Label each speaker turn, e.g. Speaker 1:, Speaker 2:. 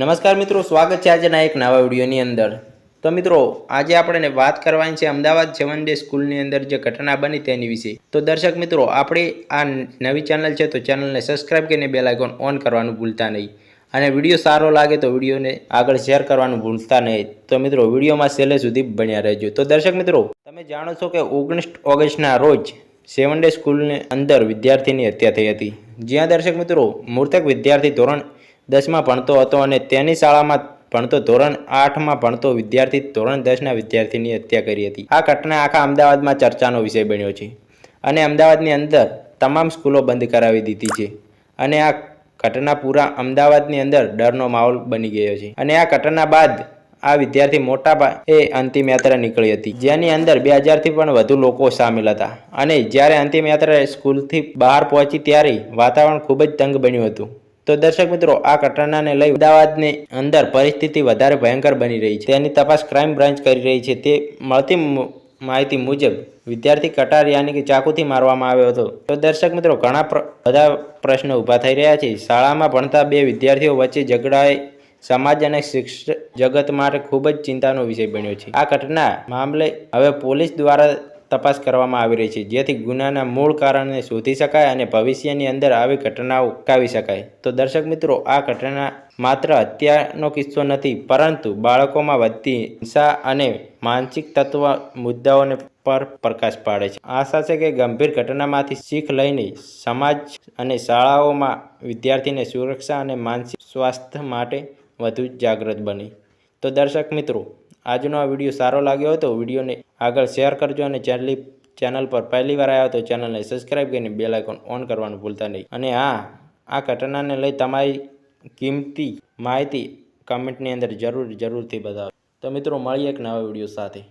Speaker 1: નમસ્કાર મિત્રો, સ્વાગત છે આજના એક નવા વિડીયોની અંદર। તો મિત્રો, આજે આપણે વાત કરવાની છે અમદાવાદ 7 ડે સ્કૂલની અંદર જે ઘટના બની તેની વિશે। તો દર્શક મિત્રો, આપણી આ નવી ચેનલ છે તો ચેનલને સબસ્ક્રાઇબ કરીને બેલ આઇકોન ઓન કરવાનું ભૂલતા નહીં અને વિડીયો સારો લાગે તો વિડીયોને આગળ શેર કરવાનું ભૂલતા નહીં। તો મિત્રો, વિડીયોમાં છેલ્લે સુધી બન્યા રહેજો। તો દર્શક મિત્રો, તમે જાણો છો કે 19 ઓગસ્ટના રોજ 7 ડે સ્કૂલની અંદર વિદ્યાર્થીની હત્યા થઈ હતી, જ્યાં દર્શક મિત્રો મૃતક વિદ્યાર્થી ધોરણ 10માં ભણતો હતો અને તેની શાળામાં ભણતો ધોરણ 8માં ભણતો વિદ્યાર્થી ધોરણ 10ના વિદ્યાર્થીની હત્યા કરી હતી। આ ઘટના આખા અમદાવાદમાં ચર્ચાનો વિષય બન્યો છે અને અમદાવાદની અંદર તમામ સ્કૂલો બંધ કરાવી દીધી છે અને આ ઘટના પૂરા અમદાવાદની અંદર ડરનો માહોલ બની ગયો છે। અને આ ઘટના બાદ આ વિદ્યાર્થી મોટા પાયે અંતિમ યાત્રા નીકળી હતી, જેની અંદર 2000થી પણ વધુ લોકો સામેલ હતા અને જ્યારે અંતિમ યાત્રા સ્કૂલથી બહાર પહોંચી ત્યારે વાતાવરણ ખૂબ જ તંગ બન્યું હતું। તો દર્શક મિત્રો, આ ઘટનાને લઈ અમદાવાદની અંદર પરિસ્થિતિ વધારે ભયંકર બની રહી છે, તેની તપાસ ક્રાઇમ બ્રાન્ચ કરી રહી છે। તે મળતી માહિતી મુજબ વિદ્યાર્થી કટાર યાની કે ચાકુથી મારવામાં આવ્યો હતો। તો દર્શક મિત્રો, ઘણા બધા પ્રશ્નો ઊભા થઈ રહ્યા છે। શાળામાં ભણતા બે વિદ્યાર્થીઓ વચ્ચે ઝઘડાએ સમાજ અને શિક્ષણ જગત માટે ખૂબ જ ચિંતાનો વિષય બન્યો છે। આ ઘટના મામલે હવે પોલીસ દ્વારા તપાસ કરવામાં આવી રહી છે, જેથી ગુનાના મૂળ કારણને શોધી શકાય અને ભવિષ્યની અંદર આવી ઘટનાઓ અટકાવી શકાય। તો દર્શક મિત્રો, આ ઘટના માત્ર હત્યાનો કિસ્સો નથી, પરંતુ બાળકોમાં વધતી હિંસા અને માનસિક તત્વ મુદ્દાઓને પર પ્રકાશ પાડે છે। આશા છે કે ગંભીર ઘટનામાંથી શીખ લઈને સમાજ અને શાળાઓમાં વિદ્યાર્થીની સુરક્ષા અને માનસિક સ્વાસ્થ્ય માટે વધુ જાગૃત બને। તો દર્શક મિત્રો, આજનો આ વિડીયો સારો લાગ્યો હોય તો વિડીયોને આગળ શેર કરજો અને ચેનલ પર પહેલીવાર આવ્યા તો ચેનલને સબસ્ક્રાઇબ કરીને બેલ આઇકોન ઓન કરવાનું ભૂલતા નહીં। અને આ ઘટનાને લઈ તમારી કિંમતી માહિતી કમેન્ટની અંદર જરૂરથી બતાવો। તો મિત્રો, મળીએ એક નવા વિડીયો સાથે।